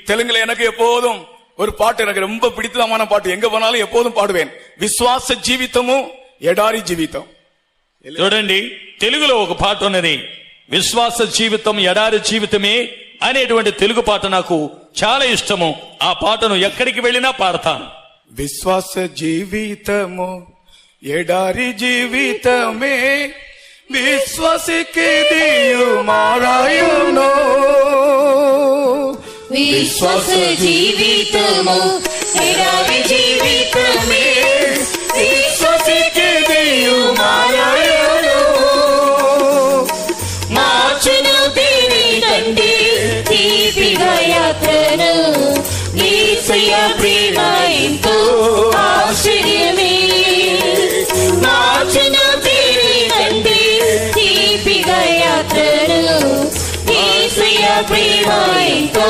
தெலுங்குல எனக்கு எப்போதும் ஒரு பாட்டு எனக்கு ரொம்ப பிடித்தமான பாட்டு, எங்க போனாலும் எப்போதும் பாடுவேன். విశ్వాస జీవితము ఎడారి జీవితం. చూడండి, తెలుగులో ఒక పాట ఉన్నది, విశ్వాస జీవితం ఎడారి జీవితమే అనేటువంటి తెలుగు పాట నాకు చాలా ఇష్టము. ఆ పాటను ఎక్కడికి వెళ్ళినా పాడతాను. విశ్వాస జీవితము ఎడారి జీవితమే, విశ్వాసకి దియు మారాయును. విశ్వాస జీవితము ఎడారి జీవితమే, విశ్వాసకి దియు మారాయును. మార్చును తీరి తండ్రి తీపిగా యాత్రను, యేసయ్య ప్రేమ ఎంతో ఆశ్చర్యమే. మార్చును తీరి తండ్రి తీపిగా యాత్రను, యేసయ్య ప్రేమ ఎంతో